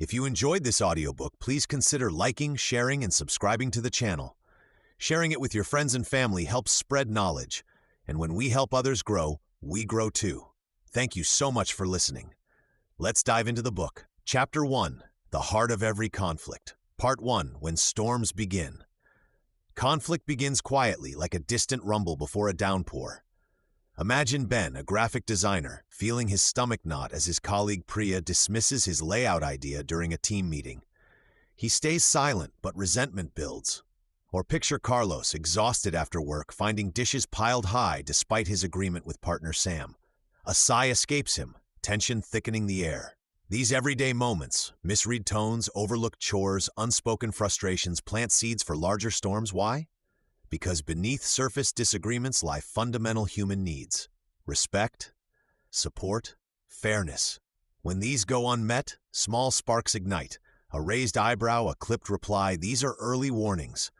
If you enjoyed this audiobook, please consider liking, sharing, and subscribing to the channel. Sharing it with your friends and family helps spread knowledge, and when we help others grow, we grow too. Thank you so much for listening. Let's dive into the book. Chapter 1, The Heart of Every Conflict. Part 1, When Storms Begin. Conflict begins quietly, like a distant rumble before a downpour. Imagine Ben, a graphic designer, feeling his stomach knot as his colleague Priya dismisses his layout idea during a team meeting. He stays silent, but resentment builds. Or picture Carlos, exhausted after work, finding dishes piled high despite his agreement with partner Sam. A sigh escapes him, tension thickening the air. These everyday moments, misread tones, overlooked chores, unspoken frustrations plant seeds for larger storms. Why? Because beneath surface disagreements lie fundamental human needs: respect, support, fairness. When these go unmet, small sparks ignite. A raised eyebrow, a clipped reply, these are early warnings.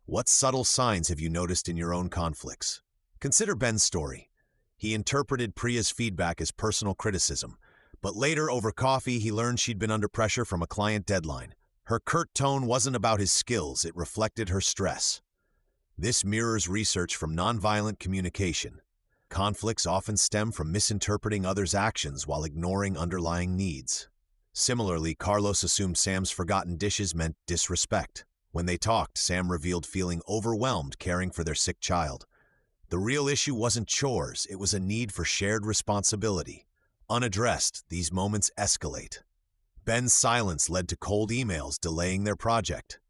What subtle signs have you noticed in your own conflicts? Consider Ben's story. He interpreted Priya's feedback as personal criticism, but later, over coffee, he learned she'd been under pressure from a client deadline. Her curt tone wasn't about his skills, it reflected her stress. This mirrors research from nonviolent communication. Conflicts often stem from misinterpreting others' actions while ignoring underlying needs. Similarly, Carlos assumed Sam's forgotten dishes meant disrespect. When they talked, Sam revealed feeling overwhelmed caring for their sick child. The real issue wasn't chores, it was a need for shared responsibility. Unaddressed, these moments escalate. Ben's silence led to cold emails delaying their project.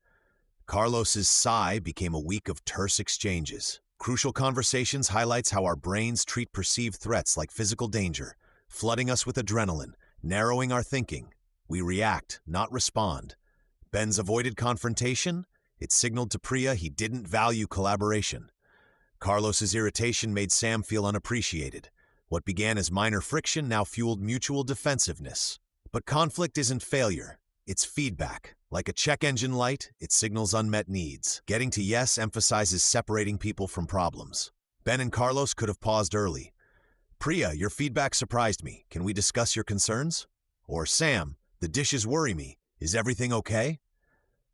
Carlos's sigh became a week of terse exchanges. Crucial conversations highlights how our brains treat perceived threats like physical danger, flooding us with adrenaline, narrowing our thinking. We react, not respond. Ben's avoided confrontation? It signaled to Priya he didn't value collaboration. Carlos's irritation made Sam feel unappreciated. What began as minor friction now fueled mutual defensiveness. But conflict isn't failure, it's feedback. Like a check engine light, it signals unmet needs. Getting to yes emphasizes separating people from problems. Ben and Carlos could have paused early. Priya, your feedback surprised me. Can we discuss your concerns? Or Sam, the dishes worry me. Is everything okay?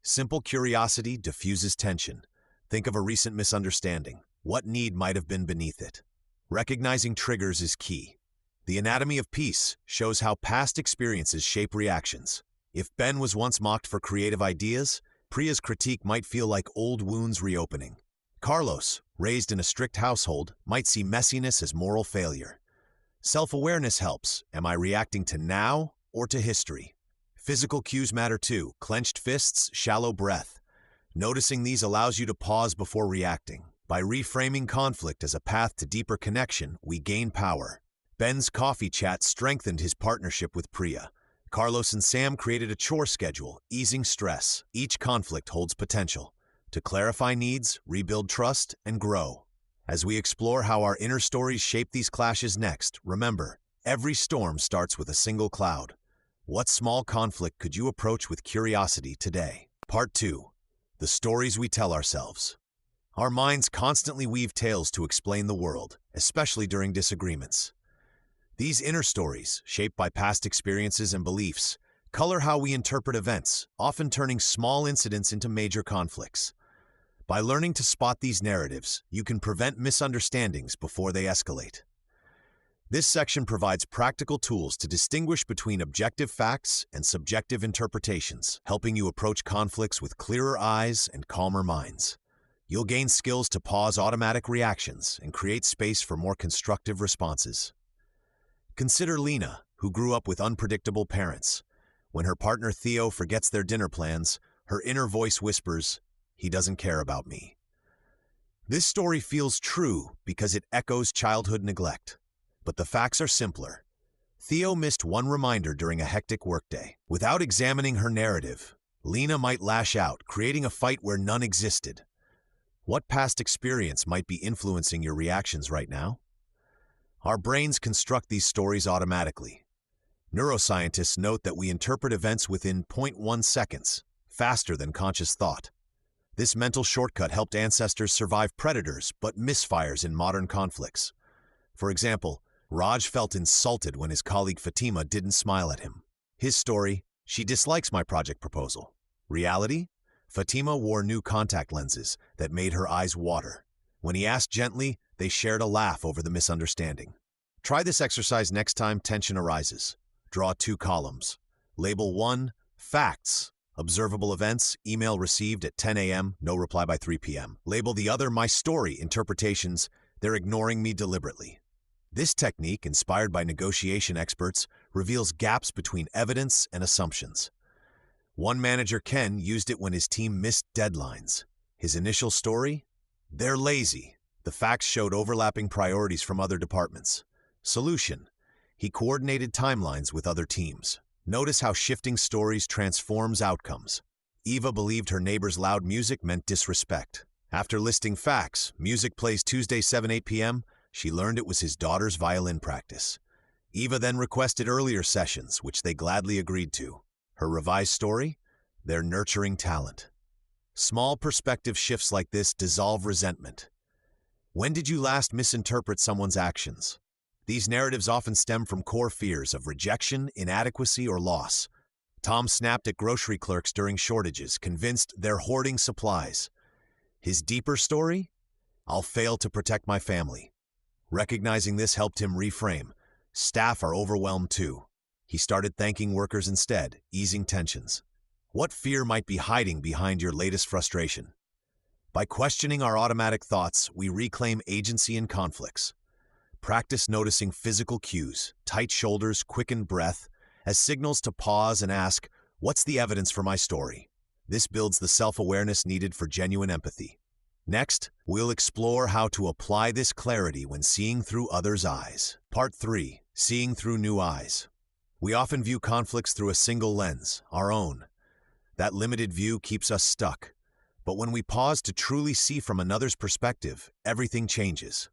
Simple curiosity diffuses tension. Think of a recent misunderstanding. What need might have been beneath it? Recognizing triggers is key. The anatomy of peace shows how past experiences shape reactions. If Ben was once mocked for creative ideas, Priya's critique might feel like old wounds reopening. Carlos, raised in a strict household, might see messiness as moral failure. Self-awareness helps. Am I reacting to now or to history? Physical cues matter too. Clenched fists, shallow breath. Noticing these allows you to pause before reacting. By reframing conflict as a path to deeper connection, we gain power. Ben's coffee chat strengthened his partnership with Priya. Carlos and Sam created a chore schedule, easing stress. Each conflict holds potential to clarify needs, rebuild trust, and grow. As we explore how our inner stories shape these clashes next, remember, every storm starts with a single cloud. What small conflict could you approach with curiosity today? Part 2. The stories we tell ourselves. Our minds constantly weave tales to explain the world, especially during disagreements. These inner stories, shaped by past experiences and beliefs, color how we interpret events, often turning small incidents into major conflicts. By learning to spot these narratives, you can prevent misunderstandings before they escalate. This section provides practical tools to distinguish between objective facts and subjective interpretations, helping you approach conflicts with clearer eyes and calmer minds. You'll gain skills to pause automatic reactions and create space for more constructive responses. Consider Lena, who grew up with unpredictable parents. When her partner Theo forgets their dinner plans, her inner voice whispers, "He doesn't care about me." This story feels true because it echoes childhood neglect. But the facts are simpler. Theo missed one reminder during a hectic workday. Without examining her narrative, Lena might lash out, creating a fight where none existed. What past experience might be influencing your reactions right now? Our brains construct these stories automatically. Neuroscientists note that we interpret events within 0.1 seconds, faster than conscious thought. This mental shortcut helped ancestors survive predators but misfires in modern conflicts. For example, Raj felt insulted when his colleague Fatima didn't smile at him. His story, She dislikes my project proposal. Reality? Fatima wore new contact lenses that made her eyes water. When he asked gently, they shared a laugh over the misunderstanding. Try this exercise next time tension arises. Draw 2 columns. Label 1, facts. Observable events, email received at 10 a.m., no reply by 3 p.m. Label the other, my story, interpretations, they're ignoring me deliberately. This technique, inspired by negotiation experts, reveals gaps between evidence and assumptions. One manager, Ken, used it when his team missed deadlines. His initial story? They're lazy. The facts showed overlapping priorities from other departments. Solution: he coordinated timelines with other teams. Notice how shifting stories transforms outcomes. Eva believed her neighbor's loud music meant disrespect. After listing facts, music plays Tuesday 7-8 p.m., she learned it was his daughter's violin practice. Eva then requested earlier sessions, which they gladly agreed to. Her revised story? They're nurturing talent. Small perspective shifts like this dissolve resentment. When did you last misinterpret someone's actions? These narratives often stem from core fears of rejection, inadequacy, or loss. Tom snapped at grocery clerks during shortages, convinced they're hoarding supplies. His deeper story? I'll fail to protect my family. Recognizing this helped him reframe. Staff are overwhelmed too. He started thanking workers instead, easing tensions. What fear might be hiding behind your latest frustration? By questioning our automatic thoughts, we reclaim agency in conflicts. Practice noticing physical cues, tight shoulders, quickened breath, as signals to pause and ask, what's the evidence for my story? This builds the self-awareness needed for genuine empathy. Next, we'll explore how to apply this clarity when seeing through others' eyes. Part 3. Seeing through new eyes. We often view conflicts through a single lens, our own. That limited view keeps us stuck. But when we pause to truly see from another's perspective, everything changes.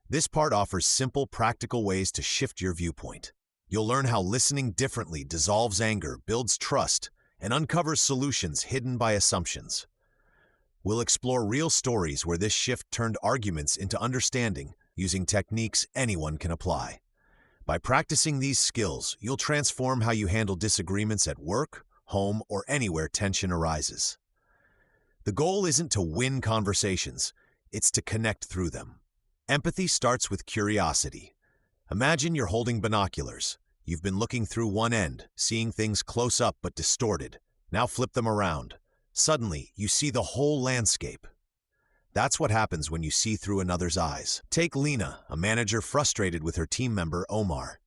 This part offers simple, practical ways to shift your viewpoint. You'll learn how listening differently dissolves anger, builds trust, and uncovers solutions hidden by assumptions. We'll explore real stories where this shift turned arguments into understanding, using techniques anyone can apply. By practicing these skills, you'll transform how you handle disagreements at work, home, or anywhere tension arises. The goal isn't to win conversations, it's to connect through them. Empathy starts with curiosity. Imagine you're holding binoculars. You've been looking through one end, seeing things close up but distorted. Now flip them around. Suddenly, you see the whole landscape. That's what happens when you see through another's eyes. Take Lena, a manager frustrated with her team member, Omar.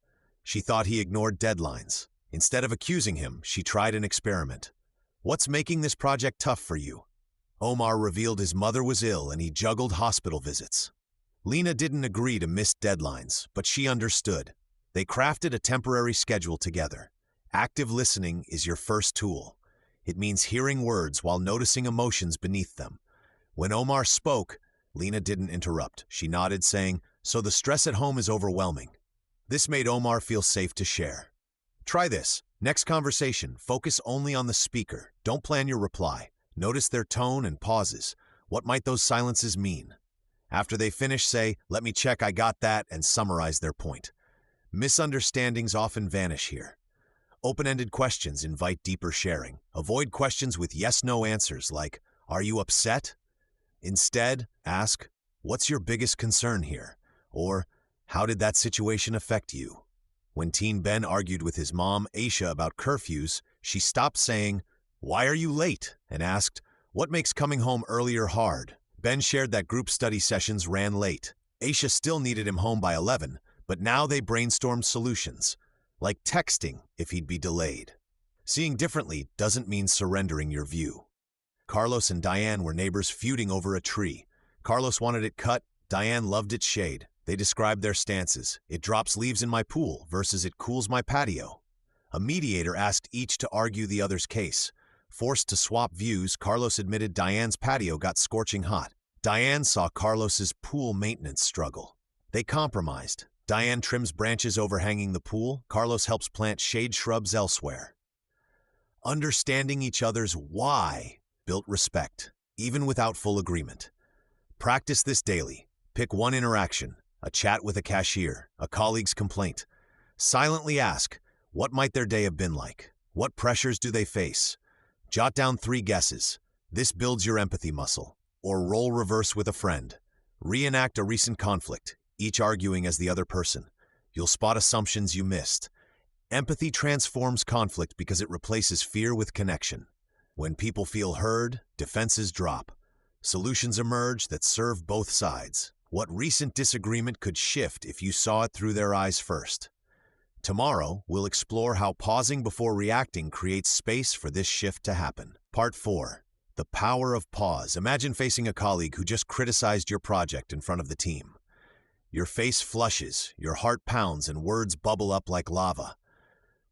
She thought he ignored deadlines. Instead of accusing him, she tried an experiment. What's making this project tough for you? Omar revealed his mother was ill and he juggled hospital visits. Lena didn't agree to missed deadlines, but she understood. They crafted a temporary schedule together. Active listening is your first tool. It means hearing words while noticing emotions beneath them. When Omar spoke, Lena didn't interrupt. She nodded, saying, "So the stress at home is overwhelming." This made Omar feel safe to share. Try this. Next conversation, focus only on the speaker. Don't plan your reply. Notice their tone and pauses. What might those silences mean? After they finish, say, "Let me check I got that," and summarize their point. Misunderstandings often vanish here. Open-ended questions invite deeper sharing. Avoid questions with yes-no answers like, "Are you upset?" Instead, ask, "What's your biggest concern here?" Or, "How did that situation affect you?" When teen Ben argued with his mom, Aisha, about curfews, she stopped saying, "Why are you late?" and asked, "What makes coming home earlier hard?" Ben shared that group study sessions ran late. Aisha still needed him home by 11, but now they brainstormed solutions, like texting if he'd be delayed. Seeing differently doesn't mean surrendering your view. Carlos and Diane were neighbors feuding over a tree. Carlos wanted it cut, Diane loved its shade. They described their stances. "It drops leaves in my pool" versus "it cools my patio." A mediator asked each to argue the other's case. Forced to swap views, Carlos admitted Diane's patio got scorching hot. Diane saw Carlos's pool maintenance struggle. They compromised. Diane trims branches overhanging the pool. Carlos helps plant shade shrubs elsewhere. Understanding each other's why built respect, even without full agreement. Practice this daily. Pick one interaction, a chat with a cashier, a colleague's complaint. Silently ask, what might their day have been like? What pressures do they face? Jot down 3 guesses. This builds your empathy muscle. Or role reverse with a friend. Reenact a recent conflict, each arguing as the other person. You'll spot assumptions you missed. Empathy transforms conflict because it replaces fear with connection. When people feel heard, defenses drop. Solutions emerge that serve both sides. What recent disagreement could shift if you saw it through their eyes first? Tomorrow, we'll explore how pausing before reacting creates space for this shift to happen. Part 4. The power of pause. Imagine facing a colleague who just criticized your project in front of the team. Your face flushes, your heart pounds, and words bubble up like lava.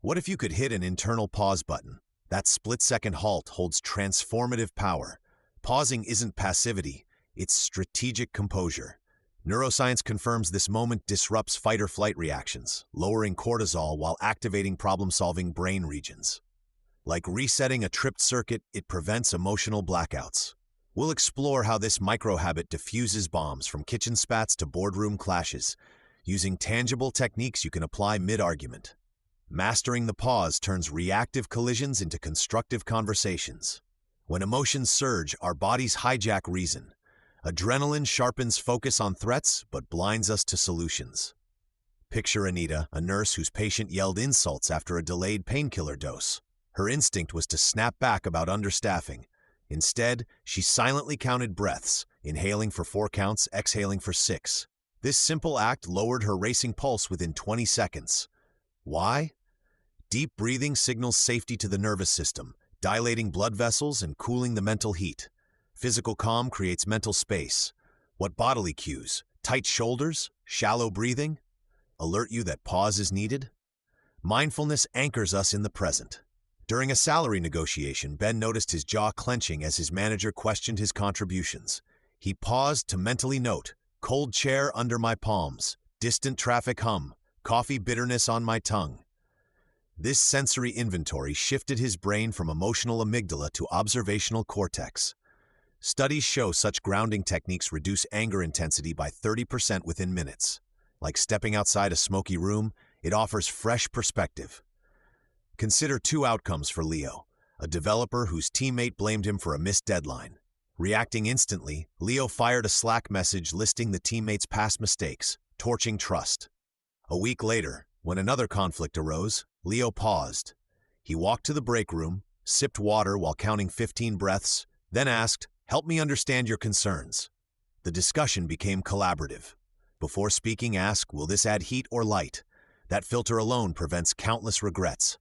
What if you could hit an internal pause button? That split-second halt holds transformative power. Pausing isn't passivity, it's strategic composure. Neuroscience confirms this moment disrupts fight-or-flight reactions, lowering cortisol while activating problem-solving brain regions. Like resetting a tripped circuit, it prevents emotional blackouts. We'll explore how this micro-habit diffuses bombs from kitchen spats to boardroom clashes, using tangible techniques you can apply mid-argument. Mastering the pause turns reactive collisions into constructive conversations. When emotions surge, our bodies hijack reason. Adrenaline sharpens focus on threats, but blinds us to solutions. Picture Anita, a nurse whose patient yelled insults after a delayed painkiller dose. Her instinct was to snap back about understaffing. Instead, she silently counted breaths, inhaling for 4 counts, exhaling for 6. This simple act lowered her racing pulse within 20 seconds. Why? Deep breathing signals safety to the nervous system, dilating blood vessels and cooling the mental heat. Physical calm creates mental space. What bodily cues? Tight shoulders? Shallow breathing? Alert you that pause is needed? Mindfulness anchors us in the present. During a salary negotiation, Ben noticed his jaw clenching as his manager questioned his contributions. He paused to mentally note, cold chair under my palms, distant traffic hum, coffee bitterness on my tongue. This sensory inventory shifted his brain from emotional amygdala to observational cortex. Studies show such grounding techniques reduce anger intensity by 30% within minutes. Like stepping outside a smoky room, it offers fresh perspective. Consider 2 outcomes for Leo: a developer whose teammate blamed him for a missed deadline. Reacting instantly, Leo fired a Slack message listing the teammate's past mistakes, torching trust. A week later, when another conflict arose, Leo paused. He walked to the break room, sipped water while counting 15 breaths, then asked, "Help me understand your concerns." The discussion became collaborative. Before speaking, ask, "Will this add heat or light?" That filter alone prevents countless regrets.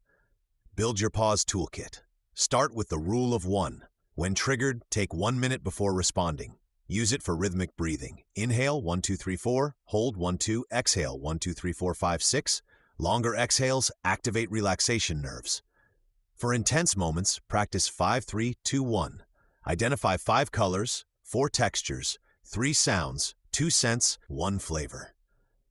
Build your pause toolkit. Start with the rule of 1. When triggered, take 1 minute before responding. Use it for rhythmic breathing. Inhale 1, 2, 3, 4, hold 1, 2, exhale 1, 2, 3, 4, 5, 6. Longer exhales activate relaxation nerves. For intense moments, practice 5, 3, 2, 1. Identify 5 colors, 4 textures, 3 sounds, 2 scents, 1 flavor.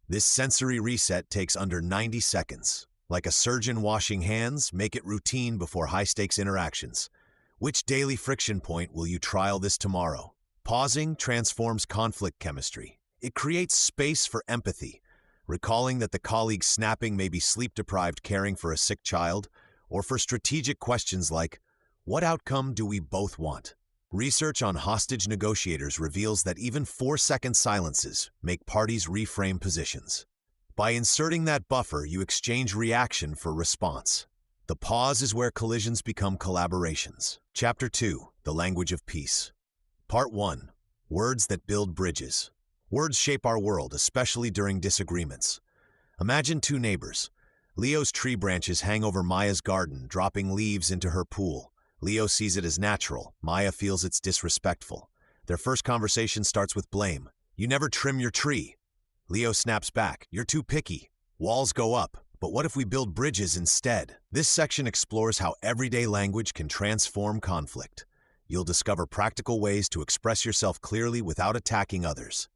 This sensory reset takes under 90 seconds. Like a surgeon washing hands, make it routine before high-stakes interactions. Which daily friction point will you trial this tomorrow? Pausing transforms conflict chemistry. It creates space for empathy, recalling that the colleague snapping may be sleep-deprived caring for a sick child, or for strategic questions like, what outcome do we both want? Research on hostage negotiators reveals that even 4-second silences make parties reframe positions. By inserting that buffer, you exchange reaction for response. The pause is where collisions become collaborations. Chapter 2, The Language of Peace. Part 1, Words that Build Bridges. Words shape our world, especially during disagreements. Imagine 2 neighbors. Leo's tree branches hang over Maya's garden, dropping leaves into her pool. Leo sees it as natural. Maya feels it's disrespectful. Their first conversation starts with blame. "You never trim your tree." Leo snaps back. "You're too picky." Walls go up. But what if we build bridges instead? This section explores how everyday language can transform conflict. You'll discover practical ways to express yourself clearly without attacking others.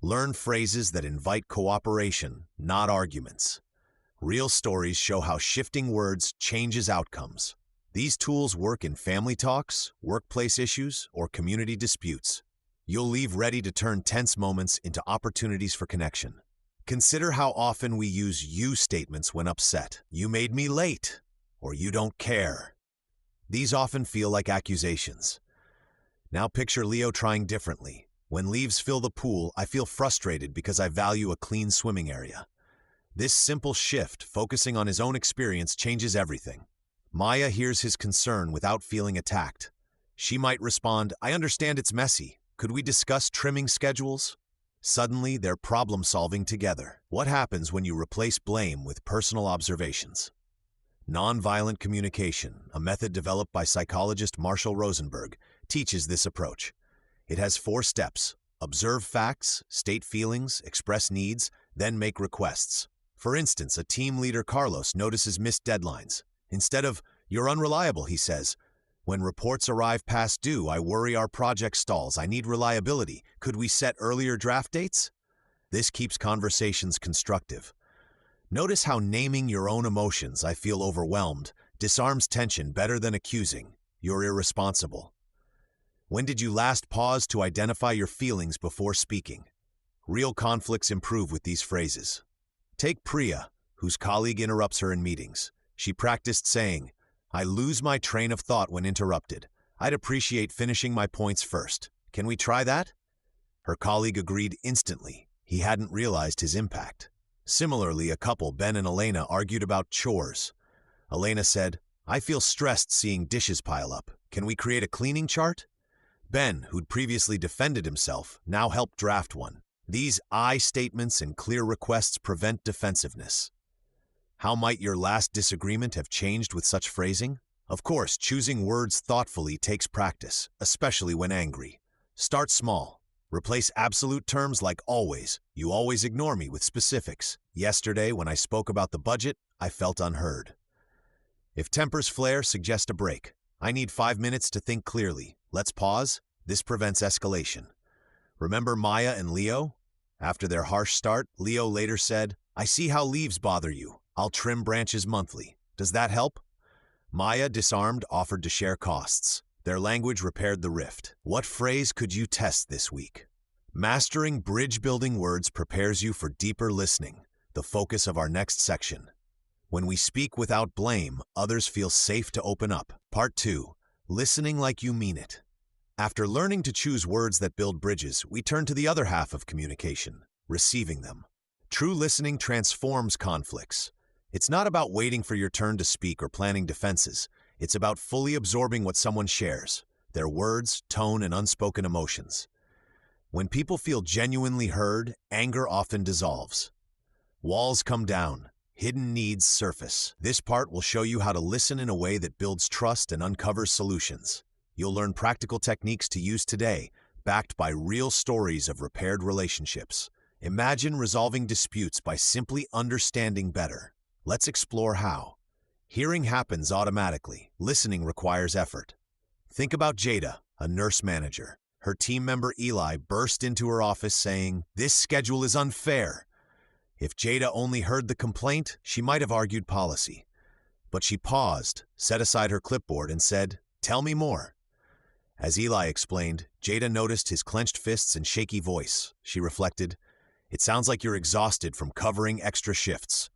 Learn phrases that invite cooperation, not arguments. Real stories show how shifting words changes outcomes. These tools work in family talks, workplace issues, or community disputes. You'll leave ready to turn tense moments into opportunities for connection. Consider how often we use you statements when upset. "You made me late." or you don't care. These often feel like accusations. Now picture Leo trying differently. When leaves fill the pool, I feel frustrated because I value a clean swimming area. This simple shift, focusing on his own experience, changes everything. Maya hears his concern without feeling attacked. She might respond, I understand it's messy. Could we discuss trimming schedules? Suddenly, they're problem-solving together. What happens when you replace blame with personal observations? Nonviolent communication, a method developed by psychologist Marshall Rosenberg, teaches this approach. It has 4 steps. Observe facts, state feelings, express needs, then make requests. For instance, a team leader, Carlos, notices missed deadlines. Instead of, you're unreliable, he says, when reports arrive past due, I worry our project stalls. I need reliability. Could we set earlier draft dates? This keeps conversations constructive. Notice how naming your own emotions, I feel overwhelmed, disarms tension better than accusing, you're irresponsible. When did you last pause to identify your feelings before speaking? Real conflicts improve with these phrases. Take Priya, whose colleague interrupts her in meetings. She practiced saying, I lose my train of thought when interrupted. I'd appreciate finishing my points first. Can we try that? Her colleague agreed instantly. He hadn't realized his impact. Similarly, a couple, Ben and Elena, argued about chores. Elena said, I feel stressed seeing dishes pile up. Can we create a cleaning chart? Ben, who'd previously defended himself, now helped draft one. These I statements and clear requests prevent defensiveness. How might your last disagreement have changed with such phrasing? Of course, choosing words thoughtfully takes practice, especially when angry. Start small. Replace absolute terms like always. You always ignore me with specifics. Yesterday, when I spoke about the budget, I felt unheard. If tempers flare, suggest a break. I need 5 minutes to think clearly. Let's pause. This prevents escalation. Remember Maya and Leo? After their harsh start, Leo later said, I see how leaves bother you. I'll trim branches monthly. Does that help? Maya, disarmed, offered to share costs. Their language repaired the rift. What phrase could you test this week? Mastering bridge-building words prepares you for deeper listening, the focus of our next section. When we speak without blame, others feel safe to open up. Part 2. Listening like you mean it. After learning to choose words that build bridges, we turn to the other half of communication, receiving them. True listening transforms conflicts. It's not about waiting for your turn to speak or planning defenses. It's about fully absorbing what someone shares, their words, tone, and unspoken emotions. When people feel genuinely heard, anger often dissolves. Walls come down, hidden needs surface. This part will show you how to listen in a way that builds trust and uncovers solutions. You'll learn practical techniques to use today, backed by real stories of repaired relationships. Imagine resolving disputes by simply understanding better. Let's explore how. Hearing happens automatically. Listening requires effort. Think about Jada, a nurse manager. Her team member Eli burst into her office saying, "This schedule is unfair." If Jada only heard the complaint, she might have argued policy. But she paused, set aside her clipboard, and said, "Tell me more." As Eli explained, Jada noticed his clenched fists and shaky voice. She reflected, "It sounds like you're exhausted from covering extra shifts."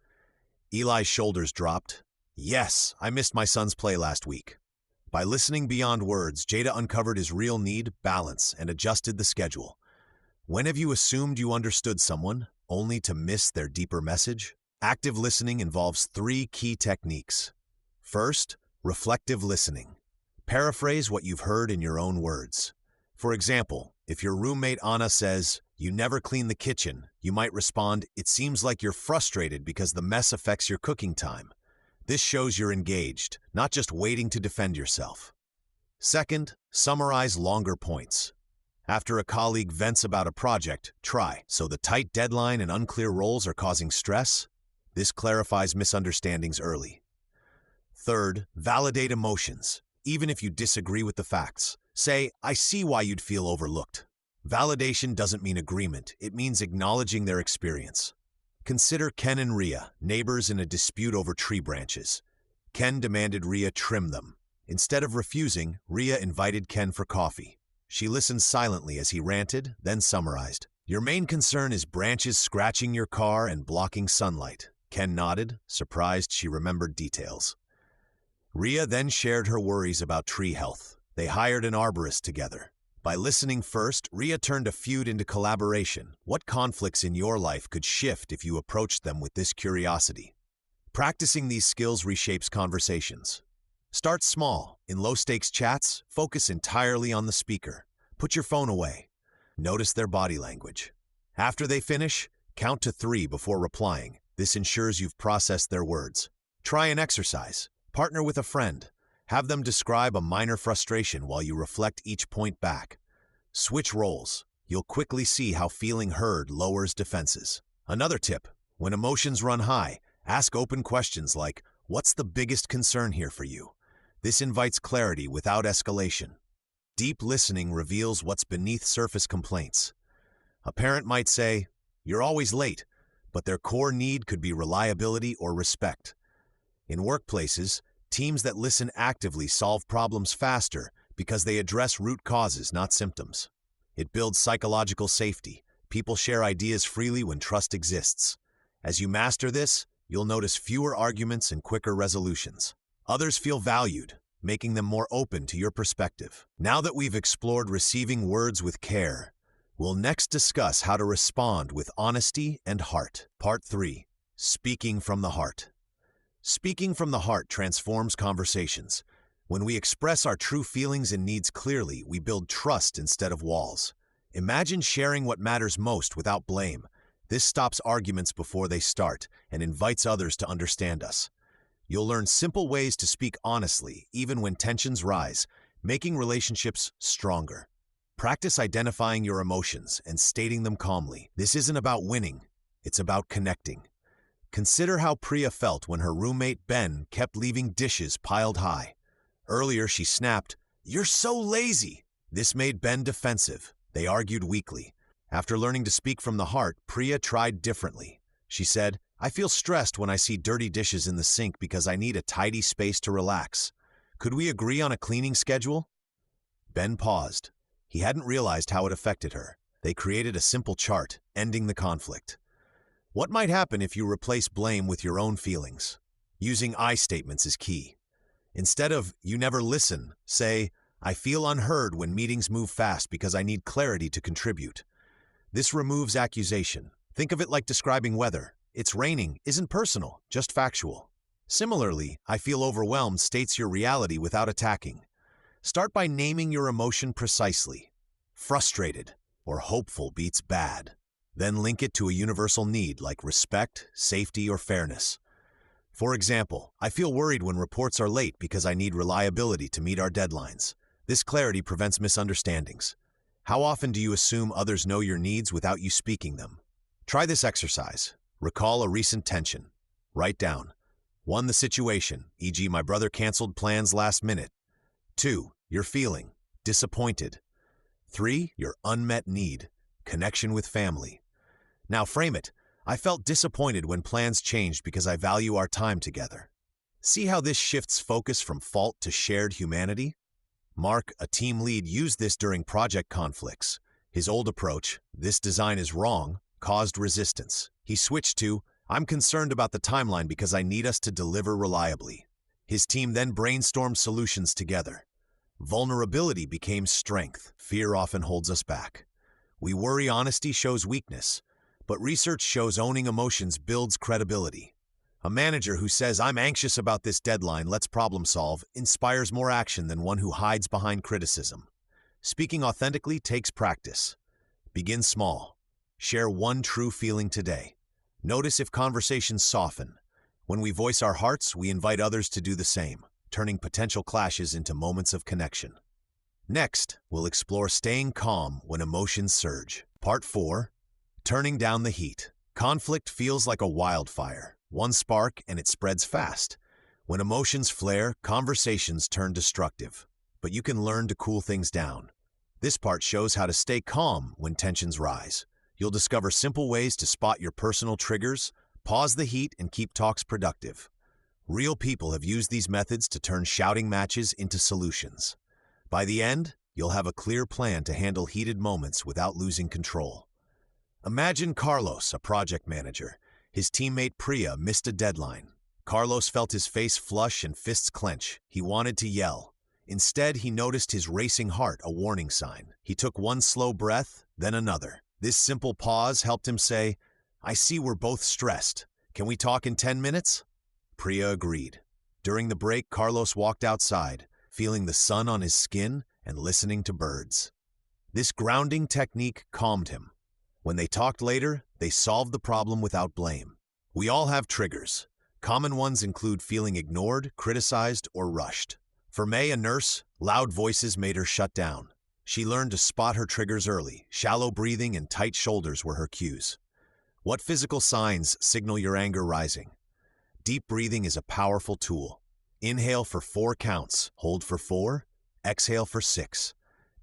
Eli's shoulders dropped. "Yes, I missed my son's play last week." By listening beyond words, Jada uncovered his real need, balance, and adjusted the schedule. When have you assumed you understood someone, only to miss their deeper message? Active listening involves 3 key techniques. First, reflective listening. Paraphrase what you've heard in your own words. For example, if your roommate Anna says, "You never clean the kitchen," you might respond, "It seems like you're frustrated because the mess affects your cooking time." This shows you're engaged, not just waiting to defend yourself. Second, summarize longer points. After a colleague vents about a project, try, "So the tight deadline and unclear roles are causing stress?" This clarifies misunderstandings early. Third, validate emotions. Even if you disagree with the facts, say, "I see why you'd feel overlooked." Validation doesn't mean agreement, it means acknowledging their experience. Consider Ken and Rhea, neighbors in a dispute over tree branches. Ken demanded Rhea trim them. Instead of refusing, Rhea invited Ken for coffee. She listened silently as he ranted, then summarized. "Your main concern is branches scratching your car and blocking sunlight." Ken nodded, surprised she remembered details. Ria then shared her worries about tree health. They hired an arborist together. By listening first, Ria turned a feud into collaboration. What conflicts in your life could shift if you approached them with this curiosity? Practicing these skills reshapes conversations. Start small. In low-stakes chats, focus entirely on the speaker. Put your phone away. Notice their body language. After they finish, count to 3 before replying. This ensures you've processed their words. Try an exercise. Partner with a friend. Have them describe a minor frustration while you reflect each point back. Switch roles. You'll quickly see how feeling heard lowers defenses. Another tip: when emotions run high, ask open questions like, "What's the biggest concern here for you?" This invites clarity without escalation. Deep listening reveals what's beneath surface complaints. A parent might say, "You're always late," but their core need could be reliability or respect. In workplaces, teams that listen actively solve problems faster because they address root causes, not symptoms. It builds psychological safety. People share ideas freely when trust exists. As you master this, you'll notice fewer arguments and quicker resolutions. Others feel valued, making them more open to your perspective. Now that we've explored receiving words with care, we'll next discuss how to respond with honesty and heart. Part 3. Speaking from the heart. Speaking from the heart transforms conversations. When we express our true feelings and needs clearly, we build trust instead of walls. Imagine sharing what matters most without blame. This stops arguments before they start and invites others to understand us. You'll learn simple ways to speak honestly, even when tensions rise, making relationships stronger. Practice identifying your emotions and stating them calmly. This isn't about winning, it's about connecting. Consider how Priya felt when her roommate Ben kept leaving dishes piled high. Earlier she snapped, "You're so lazy!" This made Ben defensive. They argued weakly. After learning to speak from the heart, Priya tried differently. She said, "I feel stressed when I see dirty dishes in the sink because I need a tidy space to relax. Could we agree on a cleaning schedule?" Ben paused. He hadn't realized how it affected her. They created a simple chart, ending the conflict. What might happen if you replace blame with your own feelings? Using I statements is key. Instead of "you never listen," say, "I feel unheard when meetings move fast because I need clarity to contribute." This removes accusation. Think of it like describing weather. "It's raining" isn't personal, just factual. Similarly, "I feel overwhelmed" states your reality without attacking. Start by naming your emotion precisely. Frustrated or hopeful beats bad. Then link it to a universal need like respect, safety, or fairness. For example, "I feel worried when reports are late because I need reliability to meet our deadlines." This clarity prevents misunderstandings. How often do you assume others know your needs without you speaking them? Try this exercise. Recall a recent tension. Write down: 1. The situation, e.g. my brother canceled plans last minute. 2. Your feeling, disappointed. 3. Your unmet need, connection with family. Now frame it: "I felt disappointed when plans changed because I value our time together." See how this shifts focus from fault to shared humanity? Mark, a team lead, used this during project conflicts. His old approach, "This design is wrong," caused resistance. He switched to, "I'm concerned about the timeline because I need us to deliver reliably." His team then brainstormed solutions together. Vulnerability became strength. Fear often holds us back. We worry honesty shows weakness, but research shows owning emotions builds credibility. A manager who says, "I'm anxious about this deadline, let's problem solve," inspires more action than one who hides behind criticism. Speaking authentically takes practice. Begin small. Share one true feeling today. Notice if conversations soften. When we voice our hearts, we invite others to do the same, turning potential clashes into moments of connection. Next, we'll explore staying calm when emotions surge. Part 4. Turning down the heat. Conflict feels like a wildfire. One spark and it spreads fast. When emotions flare, conversations turn destructive. But you can learn to cool things down. This part shows how to stay calm when tensions rise. You'll discover simple ways to spot your personal triggers, pause the heat, and keep talks productive. Real people have used these methods to turn shouting matches into solutions. By the end, you'll have a clear plan to handle heated moments without losing control. Imagine Carlos, a project manager. His teammate Priya missed a deadline. Carlos felt his face flush and fists clench. He wanted to yell. Instead, he noticed his racing heart, a warning sign. He took one slow breath, then another. This simple pause helped him say, "I see we're both stressed. Can we talk in 10 minutes?" Priya agreed. During the break, Carlos walked outside, feeling the sun on his skin and listening to birds. This grounding technique calmed him. When they talked later, they solved the problem without blame. We all have triggers. Common ones include feeling ignored, criticized, or rushed. For May, a nurse, loud voices made her shut down. She learned to spot her triggers early. Shallow breathing and tight shoulders were her cues. What physical signs signal your anger rising? Deep breathing is a powerful tool. Inhale for 4 counts, hold for 4, exhale for 6.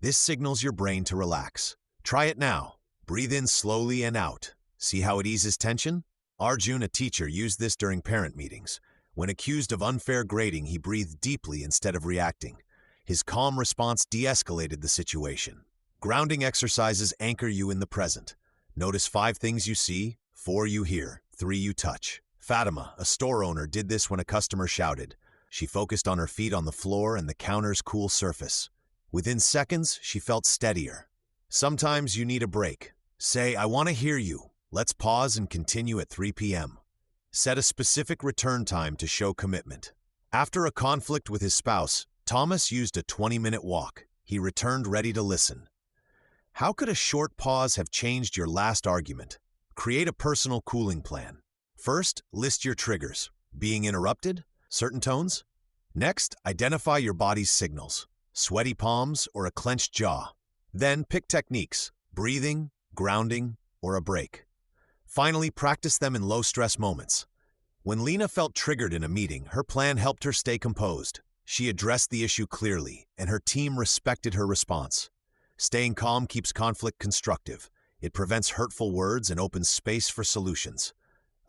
This signals your brain to relax. Try it now. Breathe in slowly and out. See how it eases tension? Arjun, a teacher, used this during parent meetings. When accused of unfair grading, he breathed deeply instead of reacting. His calm response de-escalated the situation. Grounding exercises anchor you in the present. Notice 5 things you see, 4 you hear, 3 you touch. Fatima, a store owner, did this when a customer shouted. She focused on her feet on the floor and the counter's cool surface. Within seconds, she felt steadier. Sometimes you need a break. Say, "I want to hear you. Let's pause and continue at 3 p.m. Set a specific return time to show commitment. After a conflict with his spouse, Thomas used a 20-minute walk. He returned ready to listen. How could a short pause have changed your last argument? Create a personal cooling plan. First, list your triggers. Being interrupted? Certain tones? Next, identify your body's signals. Sweaty palms or a clenched jaw. Then pick techniques, breathing, grounding, or a break. Finally, practice them in low-stress moments. When Lena felt triggered in a meeting, her plan helped her stay composed. She addressed the issue clearly, and her team respected her response. Staying calm keeps conflict constructive. It prevents hurtful words and opens space for solutions.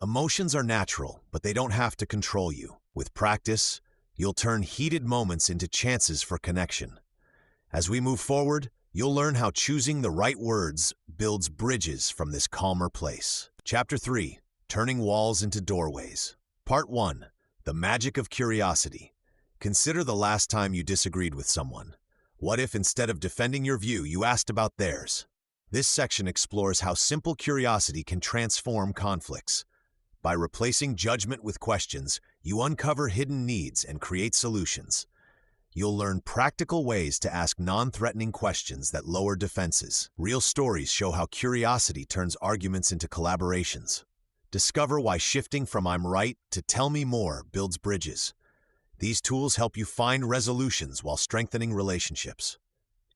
Emotions are natural, but they don't have to control you. With practice, you'll turn heated moments into chances for connection. As we move forward, you'll learn how choosing the right words builds bridges from this calmer place. Chapter 3: Turning Walls into Doorways. Part 1: The Magic of Curiosity. Consider the last time you disagreed with someone. What if, instead of defending your view, you asked about theirs? This section explores how simple curiosity can transform conflicts. By replacing judgment with questions, you uncover hidden needs and create solutions. You'll learn practical ways to ask non-threatening questions that lower defenses. Real stories show how curiosity turns arguments into collaborations. Discover why shifting from "I'm right" to "tell me more" builds bridges. These tools help you find resolutions while strengthening relationships.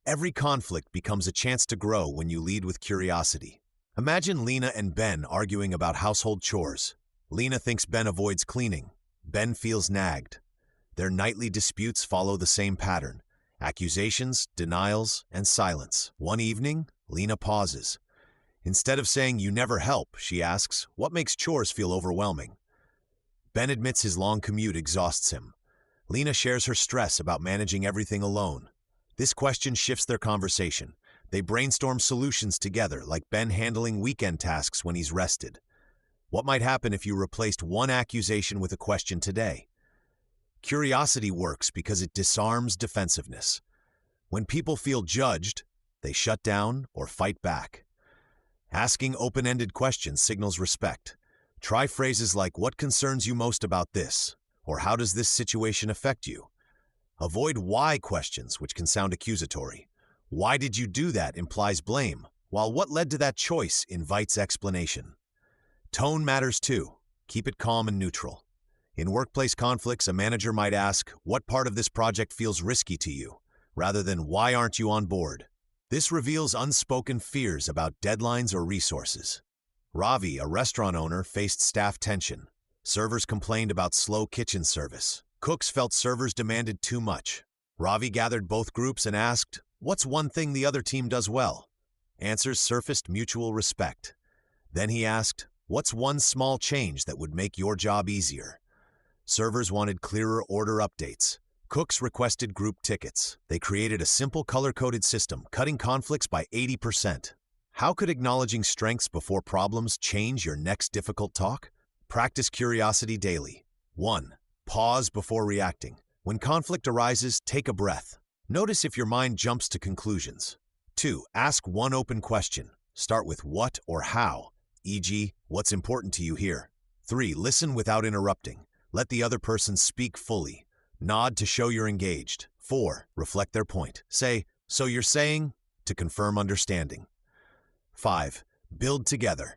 Every conflict becomes a chance to grow when you lead with curiosity. Imagine Lena and Ben arguing about household chores. Lena thinks Ben avoids cleaning. Ben feels nagged. Their nightly disputes follow the same pattern: accusations, denials, and silence. One evening, Lena pauses. Instead of saying, "You never help," she asks, "What makes chores feel overwhelming?" Ben admits his long commute exhausts him. Lena shares her stress about managing everything alone. This question shifts their conversation. They brainstorm solutions together, like Ben handling weekend tasks when he's rested. What might happen if you replaced one accusation with a question today? Curiosity works because it disarms defensiveness. When people feel judged, they shut down or fight back. Asking open-ended questions signals respect. Try phrases like, "What concerns you most about this?" or "How does this situation affect you?" Avoid why questions, which can sound accusatory. "Why did you do that?" implies blame, while "What led to that choice?" invites explanation. Tone matters too. Keep it calm and neutral. In workplace conflicts, a manager might ask, "What part of this project feels risky to you?" rather than "Why aren't you on board?" This reveals unspoken fears about deadlines or resources. Ravi, a restaurant owner, faced staff tension. Servers complained about slow kitchen service. Cooks felt servers demanded too much. Ravi gathered both groups and asked, "What's one thing the other team does well?" Answers surfaced mutual respect. Then he asked, "What's one small change that would make your job easier?" Servers wanted clearer order updates. Cooks requested group tickets. They created a simple color-coded system, cutting conflicts by 80%. How could acknowledging strengths before problems change your next difficult talk? Practice curiosity daily. 1. Pause before reacting. When conflict arises, take a breath. Notice if your mind jumps to conclusions. 2. Ask one open question. Start with what or how, e.g., what's important to you here. 3. Listen without interrupting. Let the other person speak fully. Nod to show you're engaged. 4. Reflect their point. Say, "So you're saying?" to confirm understanding. 5. Build together.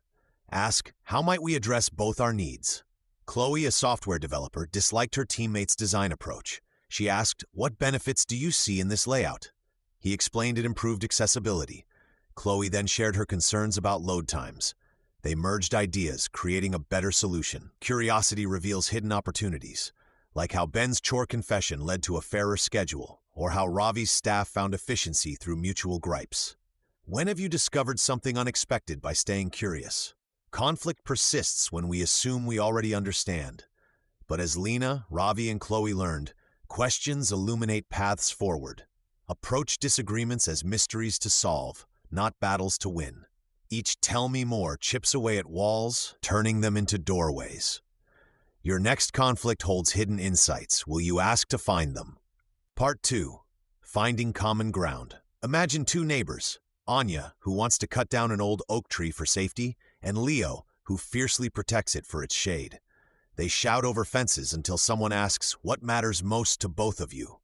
Ask, "How might we address both our needs?" Chloe, a software developer, disliked her teammate's design approach. She asked, "What benefits do you see in this layout?" He explained it improved accessibility. Chloe then shared her concerns about load times. They merged ideas, creating a better solution. Curiosity reveals hidden opportunities, like how Ben's chore confession led to a fairer schedule, or how Ravi's staff found efficiency through mutual gripes. When have you discovered something unexpected by staying curious? Conflict persists when we assume we already understand. But as Lena, Ravi, and Chloe learned, questions illuminate paths forward. Approach disagreements as mysteries to solve, not battles to win. Each "tell me more" chips away at walls, turning them into doorways. Your next conflict holds hidden insights. Will you ask to find them? Part 2. Finding common ground. Imagine two neighbors, Anya, who wants to cut down an old oak tree for safety, and Leo, who fiercely protects it for its shade. They shout over fences until someone asks, "What matters most to both of you?"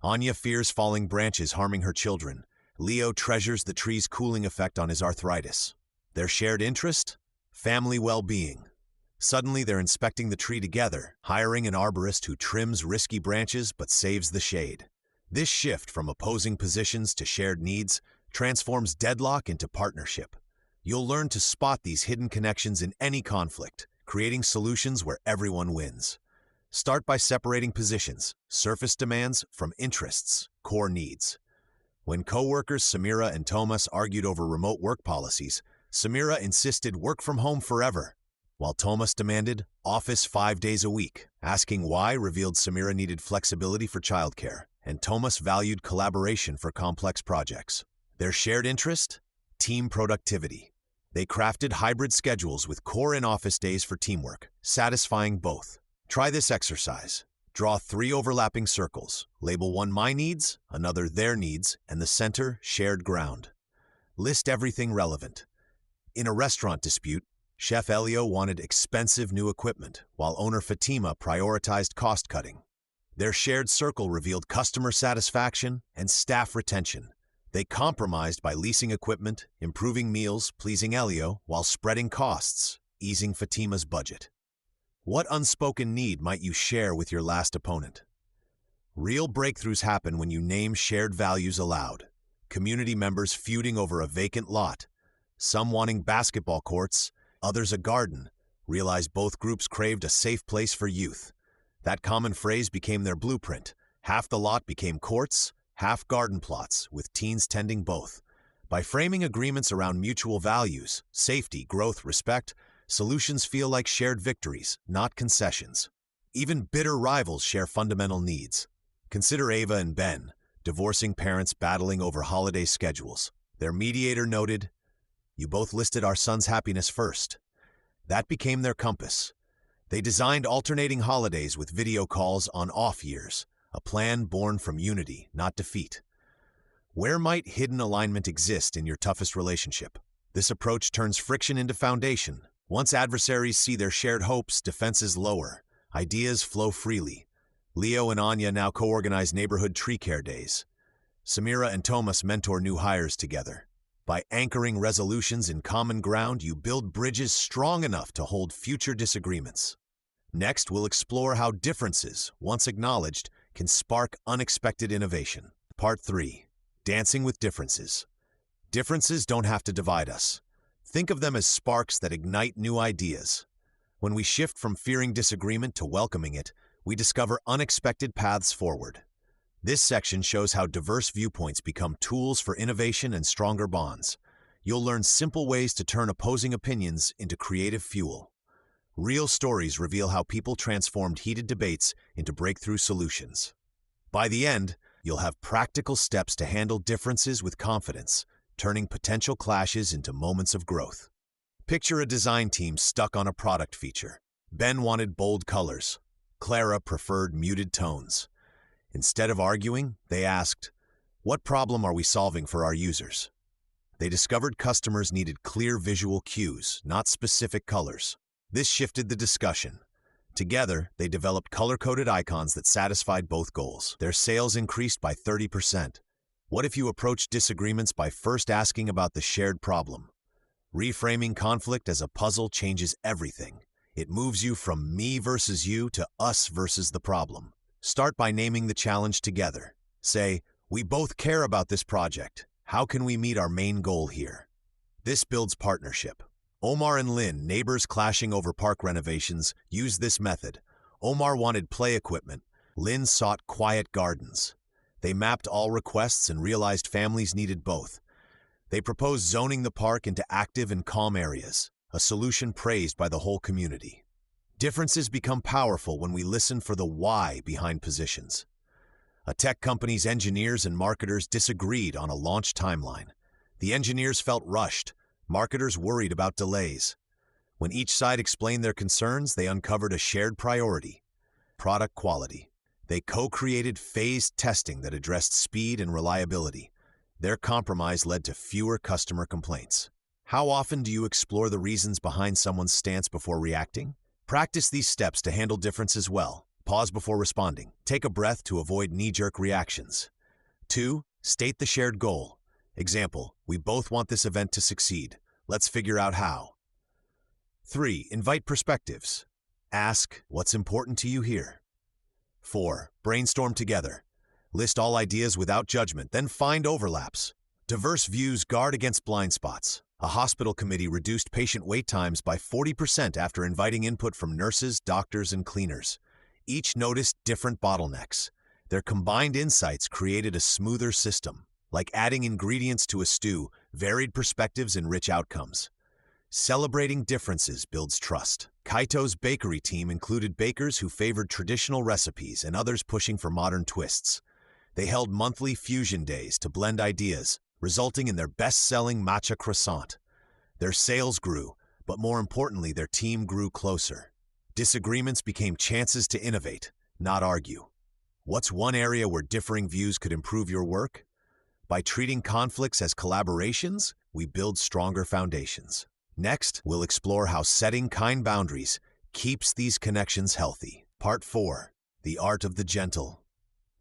Anya fears falling branches harming her children. Leo treasures the tree's cooling effect on his arthritis. Their shared interest? Family well-being. Suddenly they're inspecting the tree together, hiring an arborist who trims risky branches but saves the shade. This shift from opposing positions to shared needs transforms deadlock into partnership. You'll learn to spot these hidden connections in any conflict, creating solutions where everyone wins. Start by separating positions, surface demands from interests, core needs. When co-workers Samira and Thomas argued over remote work policies, Samira insisted work from home forever, while Thomas demanded office 5 days a week. Asking why revealed Samira needed flexibility for childcare, and Thomas valued collaboration for complex projects. Their shared interest? Team productivity. They crafted hybrid schedules with core in-office days for teamwork, satisfying both. Try this exercise. Draw 3 overlapping circles. Label one "my needs," another "their needs," and the center "shared ground." List everything relevant. In a restaurant dispute, Chef Elio wanted expensive new equipment, while owner Fatima prioritized cost cutting. Their shared circle revealed customer satisfaction and staff retention. They compromised by leasing equipment, improving meals, pleasing Elio, while spreading costs, easing Fatima's budget. What unspoken need might you share with your last opponent? Real breakthroughs happen when you name shared values aloud. Community members feuding over a vacant lot, some wanting basketball courts, others a garden, realized both groups craved a safe place for youth. That common phrase became their blueprint. Half the lot became courts, half garden plots, with teens tending both. By framing agreements around mutual values, safety, growth, respect, solutions feel like shared victories, not concessions. Even bitter rivals share fundamental needs. Consider Ava and Ben, divorcing parents battling over holiday schedules. Their mediator noted, "You both listed our son's happiness first." That became their compass. They designed alternating holidays with video calls on off years, a plan born from unity, not defeat. Where might hidden alignment exist in your toughest relationship? This approach turns friction into foundation. Once adversaries see their shared hopes, defenses lower. Ideas flow freely. Leo and Anya now co-organize neighborhood tree care days. Samira and Thomas mentor new hires together. By anchoring resolutions in common ground, you build bridges strong enough to hold future disagreements. Next, we'll explore how differences, once acknowledged, can spark unexpected innovation. Part 3. Dancing with differences. Differences don't have to divide us. Think of them as sparks that ignite new ideas. When we shift from fearing disagreement to welcoming it, we discover unexpected paths forward. This section shows how diverse viewpoints become tools for innovation and stronger bonds. You'll learn simple ways to turn opposing opinions into creative fuel. Real stories reveal how people transformed heated debates into breakthrough solutions. By the end, you'll have practical steps to handle differences with confidence, turning potential clashes into moments of growth. Picture a design team stuck on a product feature. Ben wanted bold colors. Clara preferred muted tones. Instead of arguing, they asked, "What problem are we solving for our users?" They discovered customers needed clear visual cues, not specific colors. This shifted the discussion. Together, they developed color-coded icons that satisfied both goals. Their sales increased by 30%. What if you approach disagreements by first asking about the shared problem? Reframing conflict as a puzzle changes everything. It moves you from me versus you to us versus the problem. Start by naming the challenge together. Say, "We both care about this project. How can we meet our main goal here?" This builds partnership. Omar and Lynn, neighbors clashing over park renovations, used this method. Omar wanted play equipment. Lynn sought quiet gardens. They mapped all requests and realized families needed both. They proposed zoning the park into active and calm areas, a solution praised by the whole community. Differences become powerful when we listen for the why behind positions. A tech company's engineers and marketers disagreed on a launch timeline. The engineers felt rushed. Marketers worried about delays. When each side explained their concerns, they uncovered a shared priority: product quality. They co-created phased testing that addressed speed and reliability. Their compromise led to fewer customer complaints. How often do you explore the reasons behind someone's stance before reacting? Practice these steps to handle differences well. Pause before responding. Take a breath to avoid knee-jerk reactions. 2. State the shared goal. Example, "We both want this event to succeed. Let's figure out how." 3. Invite perspectives. Ask, "What's important to you here?" 4. Brainstorm together. List all ideas without judgment, then find overlaps. Diverse views guard against blind spots. A hospital committee reduced patient wait times by 40% after inviting input from nurses, doctors, and cleaners. Each noticed different bottlenecks. Their combined insights created a smoother system. Like adding ingredients to a stew, varied perspectives enrich outcomes. Celebrating differences builds trust. Kaito's bakery team included bakers who favored traditional recipes and others pushing for modern twists. They held monthly fusion days to blend ideas, resulting in their best-selling matcha croissant. Their sales grew, but more importantly, their team grew closer. Disagreements became chances to innovate, not argue. What's one area where differing views could improve your work? By treating conflicts as collaborations, we build stronger foundations. Next, we'll explore how setting kind boundaries keeps these connections healthy. Part 4. The Art of the Gentle.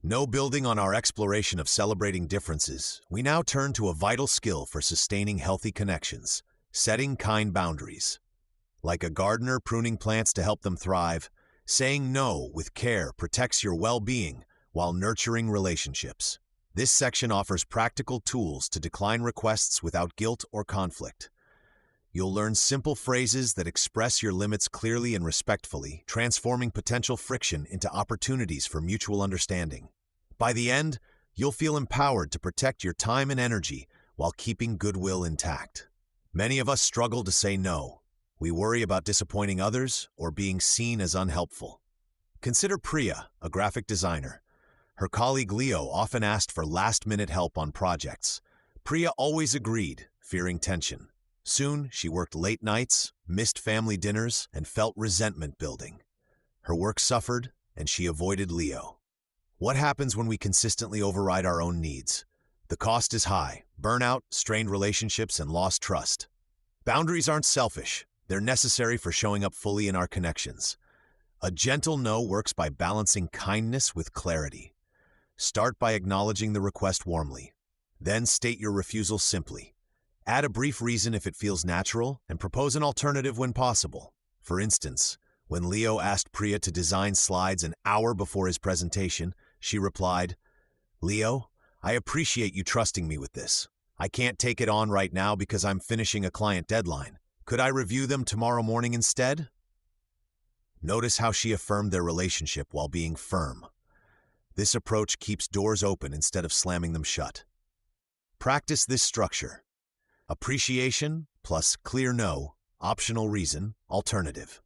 Building on our exploration of celebrating differences, we now turn to a vital skill for sustaining healthy connections: setting kind boundaries. Like a gardener pruning plants to help them thrive, saying no with care protects your well-being while nurturing relationships. This section offers practical tools to decline requests without guilt or conflict. You'll learn simple phrases that express your limits clearly and respectfully, transforming potential friction into opportunities for mutual understanding. By the end, you'll feel empowered to protect your time and energy while keeping goodwill intact. Many of us struggle to say no. We worry about disappointing others or being seen as unhelpful. Consider Priya, a graphic designer. Her colleague Leo often asked for last-minute help on projects. Priya always agreed, fearing tension. Soon, she worked late nights, missed family dinners, and felt resentment building. Her work suffered, and she avoided Leo. What happens when we consistently override our own needs? The cost is high: burnout, strained relationships, and lost trust. Boundaries aren't selfish. They're necessary for showing up fully in our connections. A gentle no works by balancing kindness with clarity. Start by acknowledging the request warmly. Then state your refusal simply. Add a brief reason if it feels natural, and propose an alternative when possible. For instance, when Leo asked Priya to design slides an hour before his presentation, she replied, "Leo, I appreciate you trusting me with this. I can't take it on right now because I'm finishing a client deadline. Could I review them tomorrow morning instead?" Notice how she affirmed their relationship while being firm. This approach keeps doors open instead of slamming them shut. Practice this structure: appreciation plus clear no, optional reason, alternative.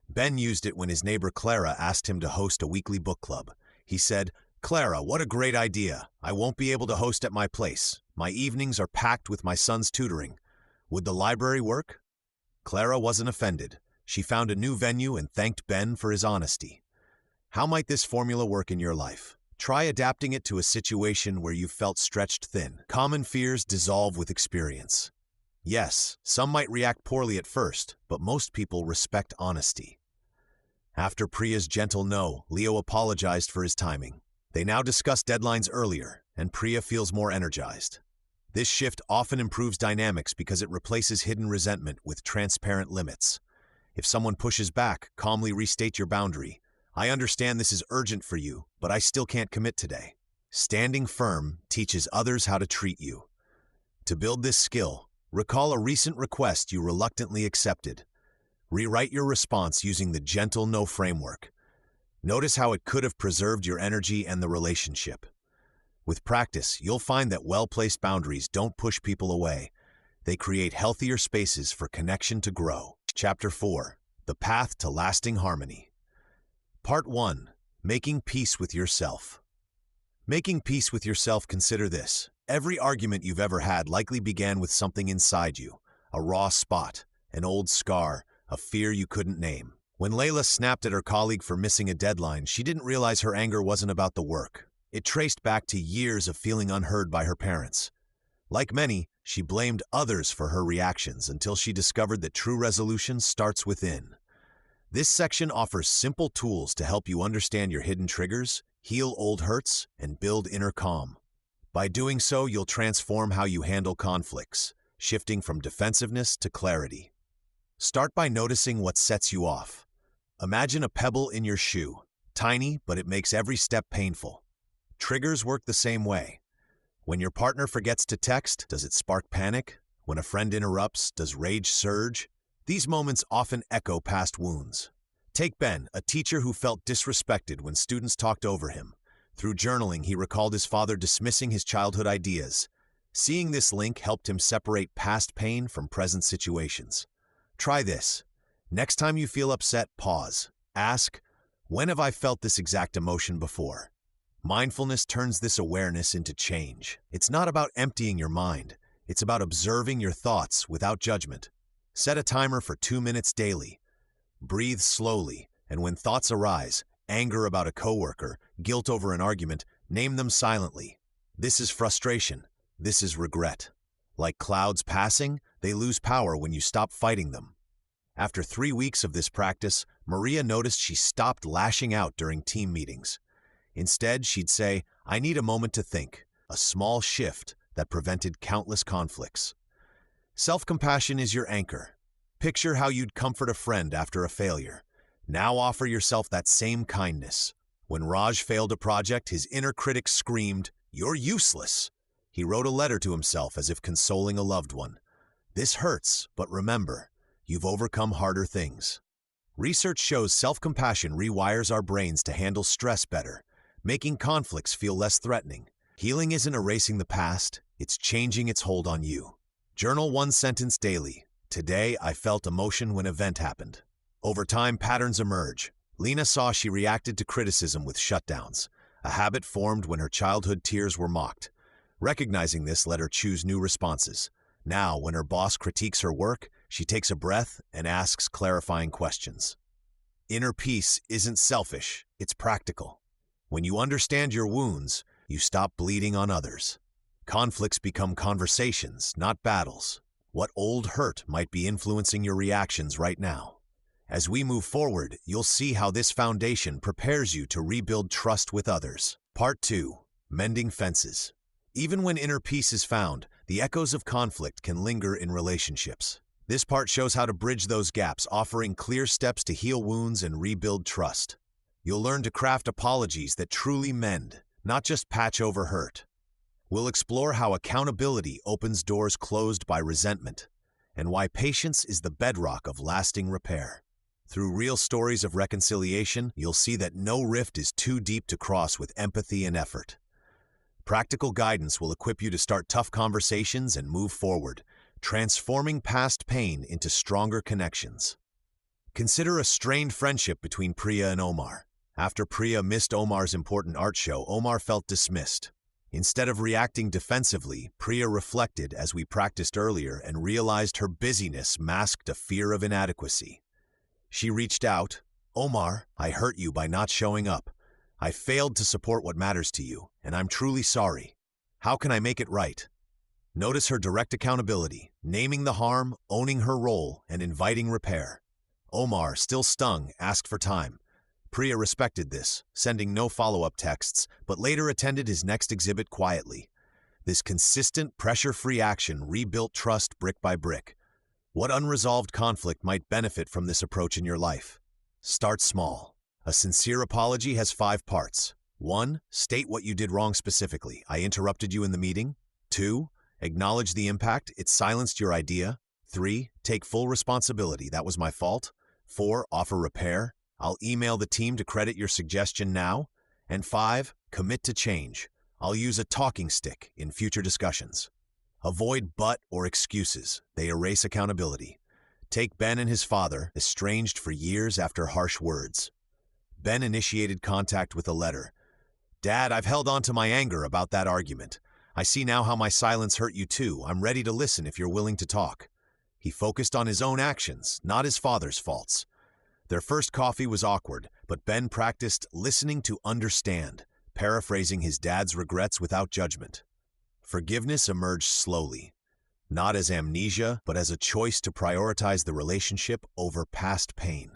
Ben used it when his neighbor Clara asked him to host a weekly book club. He said, "Clara, what a great idea. I won't be able to host at my place. My evenings are packed with my son's tutoring. Would the library work?" Clara wasn't offended. She found a new venue and thanked Ben for his honesty. How might this formula work in your life? Try adapting it to a situation where you felt stretched thin. Common fears dissolve with experience. Yes, some might react poorly at first, but most people respect honesty. After Priya's gentle no, Leo apologized for his timing. They now discuss deadlines earlier, and Priya feels more energized. This shift often improves dynamics because it replaces hidden resentment with transparent limits. If someone pushes back, calmly restate your boundary. I understand this is urgent for you, but I still can't commit today. Standing firm teaches others how to treat you. To build this skill, recall a recent request you reluctantly accepted. Rewrite your response using the gentle no framework. Notice how it could have preserved your energy and the relationship. With practice, you'll find that well-placed boundaries don't push people away. They create healthier spaces for connection to grow. Chapter 4. The Path to Lasting Harmony. Part 1. Making Peace with Yourself. Making peace with yourself, consider this. Every argument you've ever had likely began with something inside you. A raw spot, an old scar, a fear you couldn't name. When Layla snapped at her colleague for missing a deadline, she didn't realize her anger wasn't about the work. It traced back to years of feeling unheard by her parents. Like many, she blamed others for her reactions until she discovered that true resolution starts within. This section offers simple tools to help you understand your hidden triggers, heal old hurts, and build inner calm. By doing so, you'll transform how you handle conflicts, shifting from defensiveness to clarity. Start by noticing what sets you off. Imagine a pebble in your shoe, tiny, but it makes every step painful. Triggers work the same way. When your partner forgets to text, does it spark panic? When a friend interrupts, does rage surge? These moments often echo past wounds. Take Ben, a teacher who felt disrespected when students talked over him. Through journaling, he recalled his father dismissing his childhood ideas. Seeing this link helped him separate past pain from present situations. Try this. Next time you feel upset, pause. Ask, when have I felt this exact emotion before? Mindfulness turns this awareness into change. It's not about emptying your mind. It's about observing your thoughts without judgment. Set a timer for 2 minutes daily. Breathe slowly, and when thoughts arise, anger about a coworker, guilt over an argument, name them silently. This is frustration. This is regret. Like clouds passing, they lose power when you stop fighting them. After 3 weeks of this practice, Maria noticed she stopped lashing out during team meetings. Instead, she'd say, I need a moment to think, a small shift that prevented countless conflicts. Self-compassion is your anchor. Picture how you'd comfort a friend after a failure. Now offer yourself that same kindness. When Raj failed a project, his inner critic screamed, "You're useless." He wrote a letter to himself as if consoling a loved one. This hurts, but remember, you've overcome harder things. Research shows self-compassion rewires our brains to handle stress better, making conflicts feel less threatening. Healing isn't erasing the past, it's changing its hold on you. Journal one sentence daily. Today, I felt emotion when event happened. Over time, patterns emerge. Lena saw she reacted to criticism with shutdowns. A habit formed when her childhood tears were mocked. Recognizing this let her choose new responses. Now, when her boss critiques her work, she takes a breath and asks clarifying questions. Inner peace isn't selfish, it's practical. When you understand your wounds, you stop bleeding on others. Conflicts become conversations, not battles. What old hurt might be influencing your reactions right now? As we move forward, you'll see how this foundation prepares you to rebuild trust with others. Part 2. Mending Fences. Even when inner peace is found, the echoes of conflict can linger in relationships. This part shows how to bridge those gaps, offering clear steps to heal wounds and rebuild trust. You'll learn to craft apologies that truly mend, not just patch over hurt. We'll explore how accountability opens doors closed by resentment, and why patience is the bedrock of lasting repair. Through real stories of reconciliation, you'll see that no rift is too deep to cross with empathy and effort. Practical guidance will equip you to start tough conversations and move forward, transforming past pain into stronger connections. Consider a strained friendship between Priya and Omar. After Priya missed Omar's important art show, Omar felt dismissed. Instead of reacting defensively, Priya reflected, as we practiced earlier, and realized her busyness masked a fear of inadequacy. She reached out, Omar, I hurt you by not showing up. I failed to support what matters to you, and I'm truly sorry. How can I make it right? Notice her direct accountability, naming the harm, owning her role, and inviting repair. Omar, still stung, asked for time. Priya respected this, sending no follow-up texts, but later attended his next exhibit quietly. This consistent, pressure-free action rebuilt trust brick by brick. What unresolved conflict might benefit from this approach in your life? Start small. A sincere apology has 5 parts. 1. State what you did wrong specifically. I interrupted you in the meeting. 2. Acknowledge the impact. It silenced your idea. 3. Take full responsibility. That was my fault. 4. Offer repair. I'll email the team to credit your suggestion now. And 5. Commit to change. I'll use a talking stick in future discussions. Avoid but or excuses. They erase accountability. Take Ben and his father, estranged for years after harsh words. Ben initiated contact with a letter. Dad, I've held on to my anger about that argument. I see now how my silence hurt you too. I'm ready to listen if you're willing to talk. He focused on his own actions, not his father's faults. Their first coffee was awkward, but Ben practiced listening to understand, paraphrasing his dad's regrets without judgment. Forgiveness emerged slowly, not as amnesia, but as a choice to prioritize the relationship over past pain.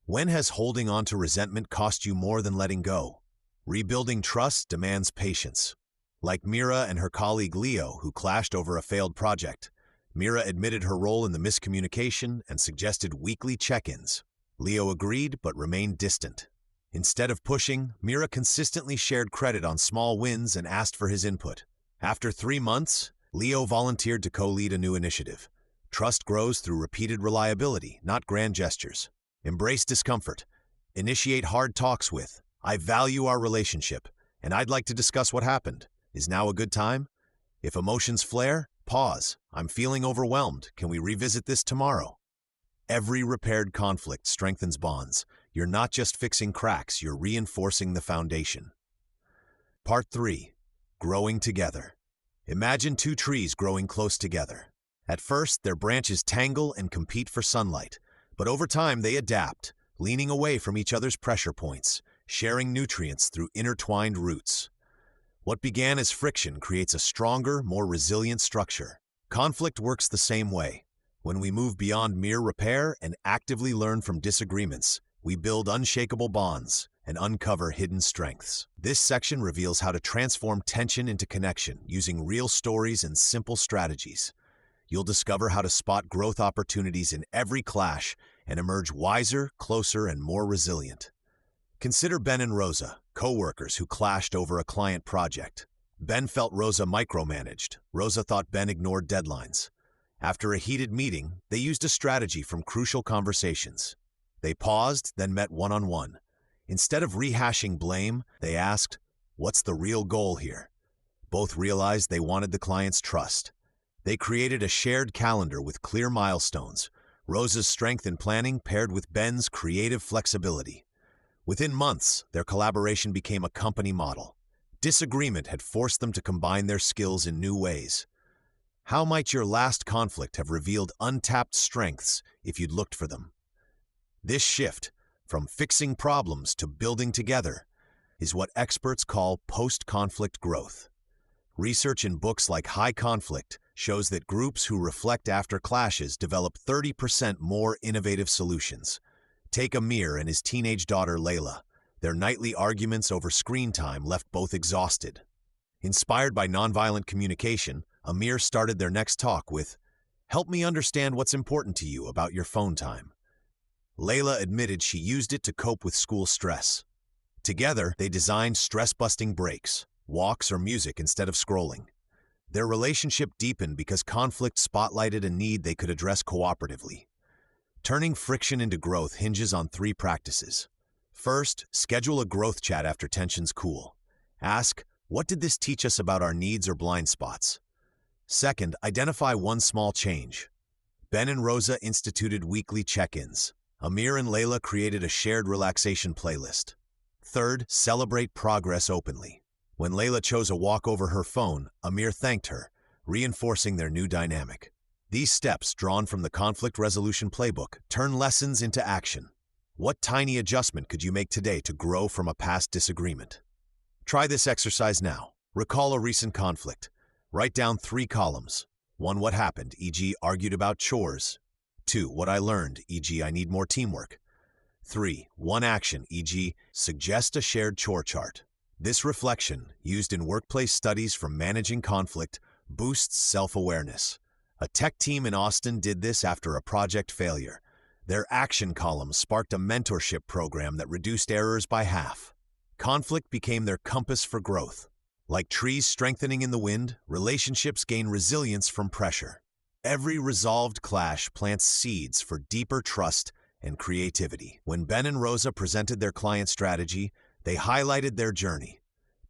When has holding on to resentment cost you more than letting go? Rebuilding trust demands patience. Like Mira and her colleague Leo, who clashed over a failed project, Mira admitted her role in the miscommunication and suggested weekly check-ins. Leo agreed but remained distant. Instead of pushing, Mira consistently shared credit on small wins and asked for his input. After 3 months, Leo volunteered to co-lead a new initiative. Trust grows through repeated reliability, not grand gestures. Embrace discomfort. Initiate hard talks with, I value our relationship, and I'd like to discuss what happened. Is now a good time? If emotions flare, pause. I'm feeling overwhelmed. Can we revisit this tomorrow? Every repaired conflict strengthens bonds. You're not just fixing cracks, you're reinforcing the foundation. Part 3. Growing together. Imagine 2 trees growing close together. At first, their branches tangle and compete for sunlight, but over time they adapt, leaning away from each other's pressure points, sharing nutrients through intertwined roots. What began as friction creates a stronger, more resilient structure. Conflict works the same way. When we move beyond mere repair and actively learn from disagreements, we build unshakable bonds and uncover hidden strengths. This section reveals how to transform tension into connection using real stories and simple strategies. You'll discover how to spot growth opportunities in every clash and emerge wiser, closer, and more resilient. Consider Ben and Rosa, co-workers who clashed over a client project. Ben felt Rosa micromanaged. Rosa thought Ben ignored deadlines. After a heated meeting, they used a strategy from crucial conversations. They paused, then met one-on-one. Instead of rehashing blame, they asked, "What's the real goal here?" Both realized they wanted the client's trust. They created a shared calendar with clear milestones, Rosa's strength in planning paired with Ben's creative flexibility. Within months, their collaboration became a company model. Disagreement had forced them to combine their skills in new ways. How might your last conflict have revealed untapped strengths if you'd looked for them? This shift, from fixing problems to building together, is what experts call post-conflict growth. Research in books like High Conflict shows that groups who reflect after clashes develop 30% more innovative solutions. Take Amir and his teenage daughter Layla. Their nightly arguments over screen time left both exhausted. Inspired by nonviolent communication, Amir started their next talk with, "Help me understand what's important to you about your phone time." Layla admitted she used it to cope with school stress. Together, they designed stress-busting breaks, walks or music instead of scrolling. Their relationship deepened because conflict spotlighted a need they could address cooperatively. Turning friction into growth hinges on 3 practices. First, schedule a growth chat after tensions cool. Ask, what did this teach us about our needs or blind spots? Second, identify one small change. Ben and Rosa instituted weekly check-ins. Amir and Layla created a shared relaxation playlist. Third, celebrate progress openly. When Layla chose a walk over her phone, Amir thanked her, reinforcing their new dynamic. These steps, drawn from the conflict resolution playbook, turn lessons into action. What tiny adjustment could you make today to grow from a past disagreement? Try this exercise now. Recall a recent conflict. Write down 3 columns. 1. What happened, e.g. argued about chores. 2. What I learned, e.g. I need more teamwork. 3. One action, e.g. suggest a shared chore chart. This reflection, used in workplace studies from managing conflict, boosts self-awareness. A tech team in Austin did this after a project failure. Their action column sparked a mentorship program that reduced errors by half. Conflict became their compass for growth. Like trees strengthening in the wind, relationships gain resilience from pressure. Every resolved clash plants seeds for deeper trust and creativity. When Ben and Rosa presented their client strategy, they highlighted their journey,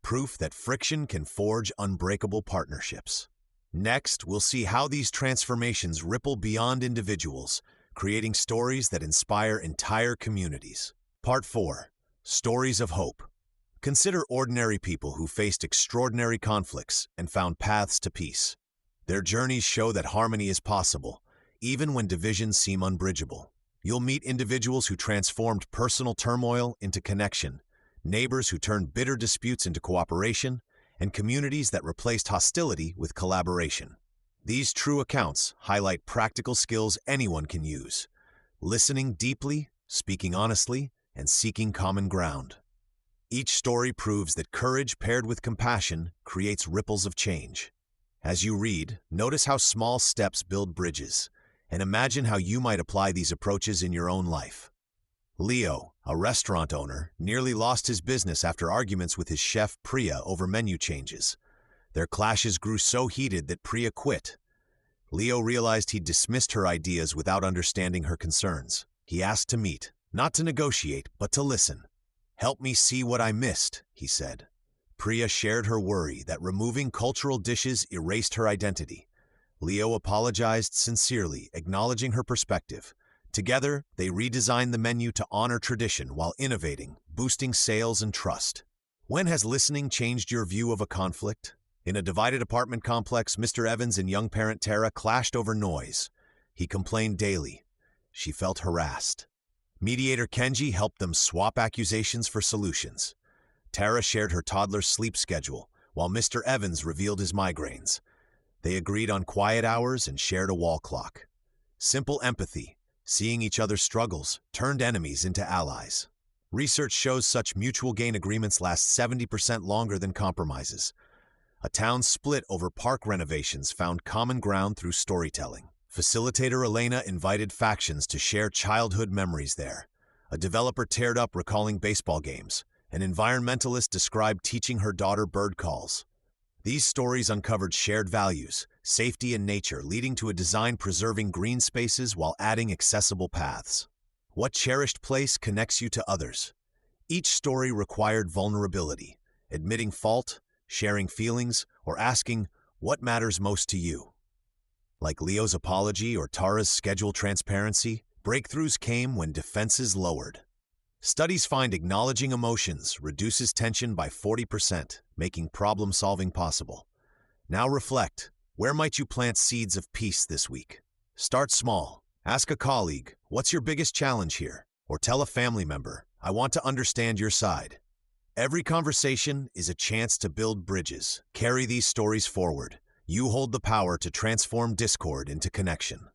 proof that friction can forge unbreakable partnerships. Next, we'll see how these transformations ripple beyond individuals, creating stories that inspire entire communities. Part 4. Stories of Hope. Consider ordinary people who faced extraordinary conflicts and found paths to peace. Their journeys show that harmony is possible, even when divisions seem unbridgeable. You'll meet individuals who transformed personal turmoil into connection, neighbors who turned bitter disputes into cooperation, and communities that replaced hostility with collaboration. These true accounts highlight practical skills anyone can use: listening deeply, speaking honestly, and seeking common ground. Each story proves that courage paired with compassion creates ripples of change. As you read, notice how small steps build bridges, and imagine how you might apply these approaches in your own life. Leo, a restaurant owner, nearly lost his business after arguments with his chef Priya over menu changes. Their clashes grew so heated that Priya quit. Leo realized he'd dismissed her ideas without understanding her concerns. He asked to meet, not to negotiate, but to listen. "Help me see what I missed," he said. Priya shared her worry that removing cultural dishes erased her identity. Leo apologized sincerely, acknowledging her perspective. Together, they redesigned the menu to honor tradition while innovating, boosting sales and trust. When has listening changed your view of a conflict? In a divided apartment complex, Mr. Evans and young parent Tara clashed over noise. He complained daily. She felt harassed. Mediator Kenji helped them swap accusations for solutions. Tara shared her toddler's sleep schedule, while Mr. Evans revealed his migraines. They agreed on quiet hours and shared a wall clock. Simple empathy, seeing each other's struggles, turned enemies into allies. Research shows such mutual gain agreements last 70% longer than compromises. A town split over park renovations found common ground through storytelling. Facilitator Elena invited factions to share childhood memories there. A developer teared up recalling baseball games. An environmentalist described teaching her daughter bird calls. These stories uncovered shared values, safety and nature, leading to a design preserving green spaces while adding accessible paths. What cherished place connects you to others? Each story required vulnerability, admitting fault, sharing feelings, or asking, what matters most to you? Like Leo's apology or Tara's schedule transparency, breakthroughs came when defenses lowered. Studies find acknowledging emotions reduces tension by 40%, making problem-solving possible. Now reflect, where might you plant seeds of peace this week? Start small. Ask a colleague, what's your biggest challenge here? Or tell a family member, I want to understand your side. Every conversation is a chance to build bridges. Carry these stories forward. You hold the power to transform discord into connection.